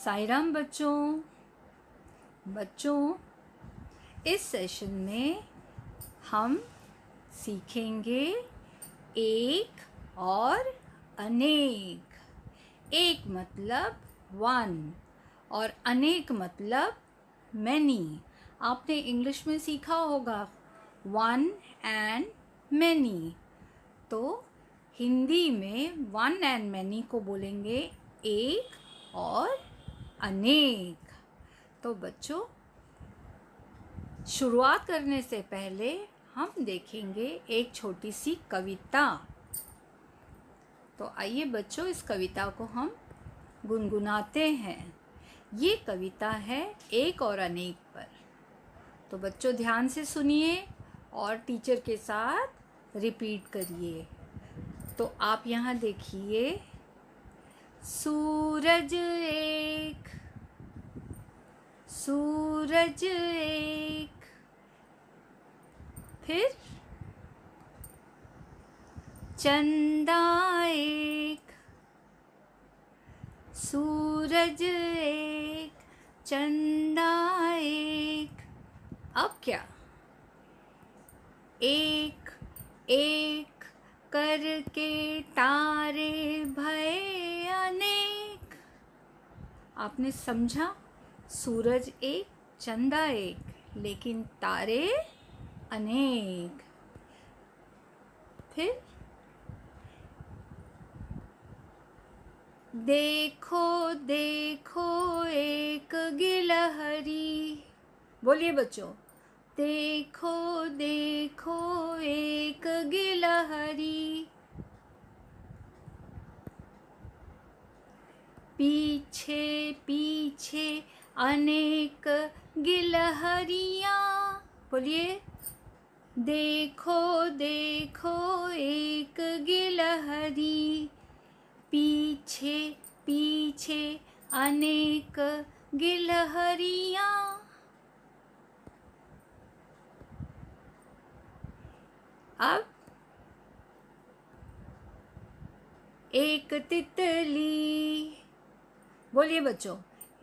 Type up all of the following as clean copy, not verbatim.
साईं राम बच्चों, इस सेशन में हम सीखेंगे एक और अनेक। एक मतलब वन और अनेक मतलब मैनी। आपने इंग्लिश में सीखा होगा वन एंड मैनी, तो हिंदी में वन एंड मैनी को बोलेंगे एक और अनेक। तो बच्चों, शुरुआत करने से पहले हम देखेंगे एक छोटी सी कविता। तो आइए बच्चों, इस कविता को हम गुनगुनाते हैं। ये कविता है एक और अनेक पर। तो बच्चों ध्यान से सुनिए और टीचर के साथ रिपीट करिए। तो आप यहाँ देखिए, सूरज एक, सूरज एक, फिर चंदा एक, सूरज एक, चंदा एक। अब क्या? एक एक करके तारे भये अनेक। आपने समझा? सूरज एक, चंदा एक, लेकिन तारे अनेक। फिर देखो देखो एक गिलहरी। बोलिए बच्चों, देखो देखो एक गिलहरी, पीछे पीछे अनेक गिलहरियाँ। बोलिए, देखो देखो एक गिलहरी, पीछे पीछे अनेक गिलहरियाँ। अब एक तितली। बोलिए बच्चों,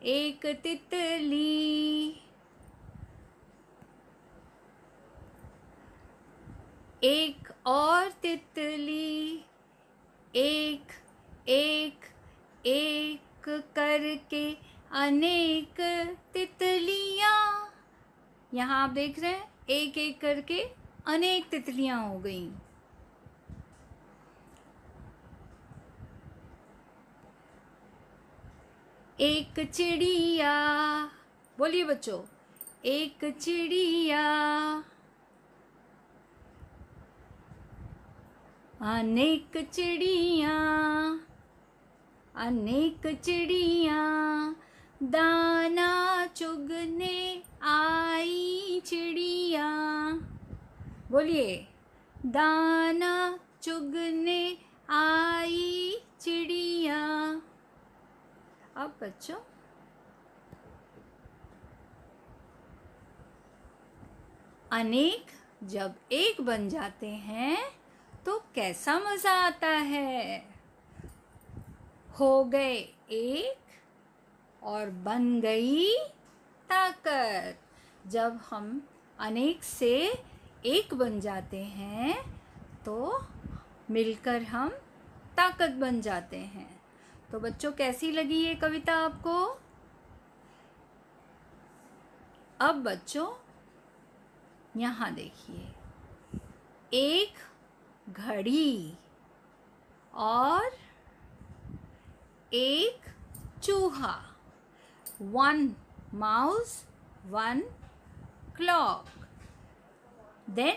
एक तितली, एक और तितली, एक एक एक करके अनेक तितलियाँ। यहाँ आप देख रहे हैं, एक एक करके अनेक तितलियाँ हो गई। एक चिड़िया। बोलिए बच्चों, एक चिड़िया, अनेक चिड़िया, अनेक चिड़िया, दाना चुगने आई चिड़िया। बोलिए, दाना चुगने आई चिड़िया। अब बच्चों, अनेक जब एक बन जाते हैं तो कैसा मजा आता है। हो गए एक और बन गई ताकत। जब हम अनेक से एक बन जाते हैं तो मिलकर हम ताकत बन जाते हैं। तो बच्चों, कैसी लगी ये कविता आपको? अब बच्चों यहाँ देखिए, एक घड़ी और एक चूहा। One mouse, one clock. Then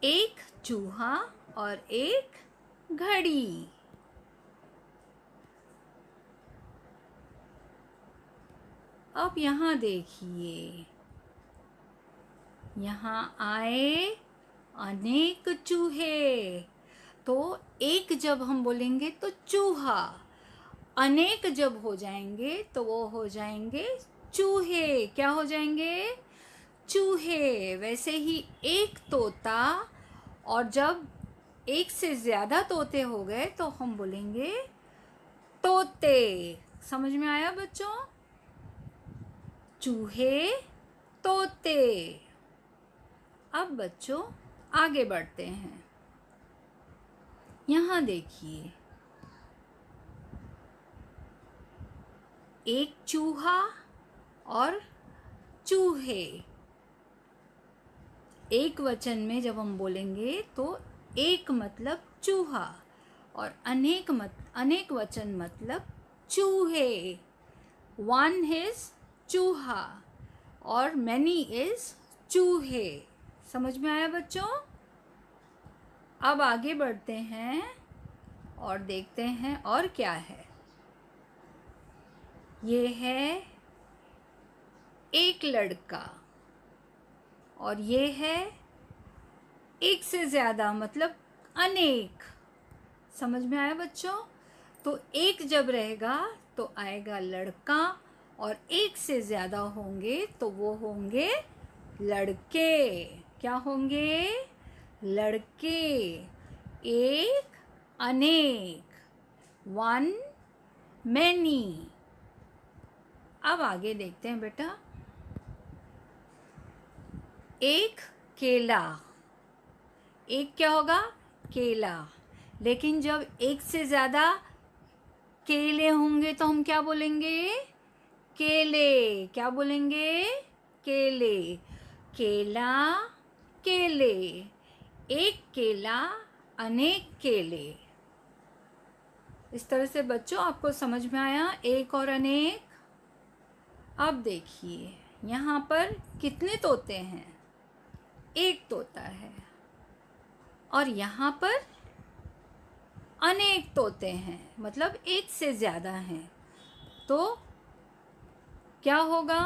एक चूहा और एक घड़ी। अब यहाँ देखिए, यहाँ आए अनेक चूहे। तो एक जब हम बोलेंगे तो चूहा, अनेक जब हो जाएंगे तो वो हो जाएंगे चूहे। क्या हो जाएंगे? चूहे। वैसे ही एक तोता, और जब एक से ज़्यादा तोते हो गए तो हम बोलेंगे तोते। समझ में आया बच्चों? चूहे, तोते। अब बच्चों आगे बढ़ते हैं। यहाँ देखिए, एक चूहा और चूहे। एक वचन में जब हम बोलेंगे तो एक मतलब चूहा और अनेक वचन मतलब चूहे। वन इज चूहा और मैनी इज चूहे। समझ में आया बच्चों? अब आगे बढ़ते हैं और देखते हैं और क्या है। ये है एक लड़का और ये है एक से ज़्यादा मतलब अनेक। समझ में आया बच्चों? तो एक जब रहेगा तो आएगा लड़का और एक से ज़्यादा होंगे तो वो होंगे लड़के। क्या होंगे? लड़के। एक, अनेक, वन, मैनी। अब आगे देखते हैं बेटा। एक केला। एक क्या होगा? केला। लेकिन जब एक से ज़्यादा केले होंगे तो हम क्या बोलेंगे? केले। क्या बोलेंगे? केले। केला, केले। एक केला, अनेक केले। इस तरह से बच्चों आपको समझ में आया एक और अनेक? अब देखिए यहाँ पर कितने तोते हैं? एक तोता है और यहाँ पर अनेक तोते हैं मतलब एक से ज़्यादा हैं। तो क्या होगा?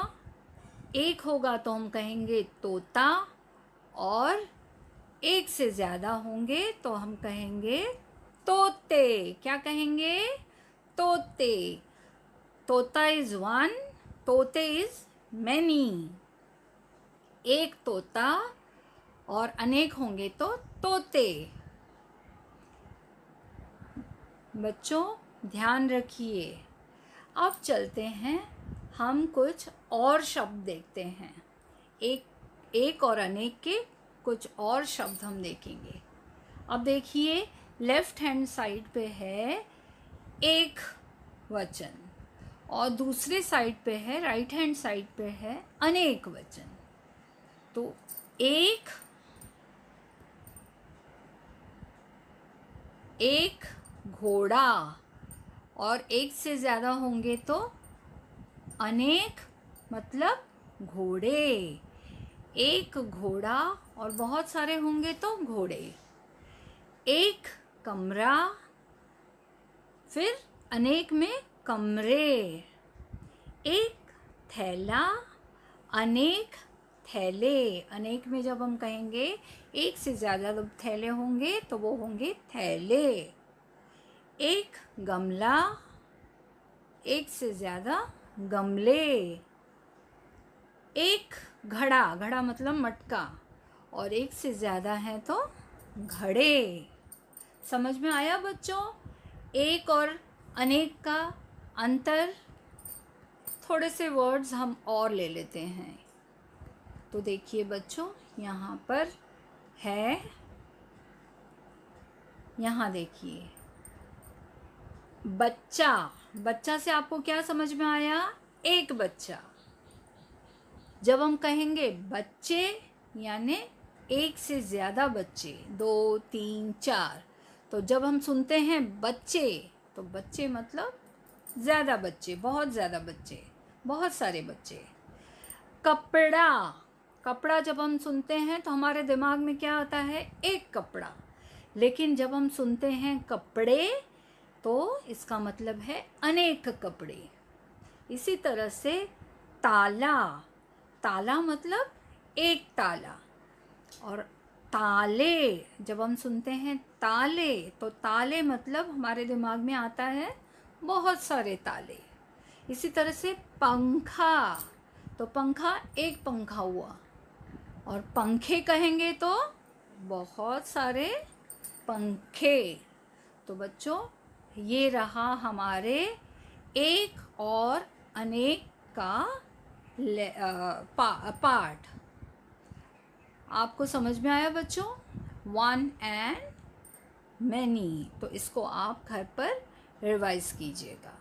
एक होगा तो हम कहेंगे तोता और एक से ज़्यादा होंगे तो हम कहेंगे तोते। क्या कहेंगे? तोते। तोता इज वन, तोते इज मैनी। एक तोता और अनेक होंगे तो तोते। बच्चों ध्यान रखिए। अब चलते हैं, हम कुछ और शब्द देखते हैं। एक और अनेक के कुछ और शब्द हम देखेंगे। अब देखिए लेफ्ट हैंड साइड पे है एक वचन और दूसरे साइड पे है, राइट हैंड साइड पे है अनेक वचन। तो एक घोड़ा और एक से ज़्यादा होंगे तो अनेक मतलब घोड़े। एक घोड़ा और बहुत सारे होंगे तो घोड़े। एक कमरा, फिर अनेक में कमरे। एक थैला, अनेक थैले। अनेक में जब हम कहेंगे एक से ज़्यादा थैले होंगे तो वो होंगे थैले। एक गमला, एक से ज़्यादा गमले। एक घड़ा, घड़ा मतलब मटका और एक से ज़्यादा है तो घड़े। समझ में आया बच्चों? एक और अनेक का अंतर। थोड़े से वर्ड्स हम और ले लेते हैं। तो देखिए बच्चों यहाँ पर है, यहाँ देखिए बच्चा। बच्चा से आपको क्या समझ में आया? एक बच्चा। जब हम कहेंगे बच्चे यानी एक से ज़्यादा बच्चे, 2, 3, 4। तो जब हम सुनते हैं बच्चे तो बच्चे मतलब ज़्यादा बच्चे, बहुत ज़्यादा बच्चे, बहुत सारे बच्चे। कपड़ा। कपड़ा जब हम सुनते हैं तो हमारे दिमाग में क्या आता है? एक कपड़ा। लेकिन जब हम सुनते हैं कपड़े तो इसका मतलब है अनेक कपड़े। इसी तरह से ताला। ताला मतलब एक ताला। और ताले जब हम सुनते हैं ताले तो ताले मतलब हमारे दिमाग में आता है बहुत सारे ताले। इसी तरह से पंखा, तो पंखा एक पंखा हुआ। और पंखे कहेंगे तो बहुत सारे पंखे। तो बच्चों ये रहा हमारे एक और अनेक का पार्ट। आपको समझ में आया बच्चों? One and many. तो इसको आप घर पर रिवाइज कीजिएगा।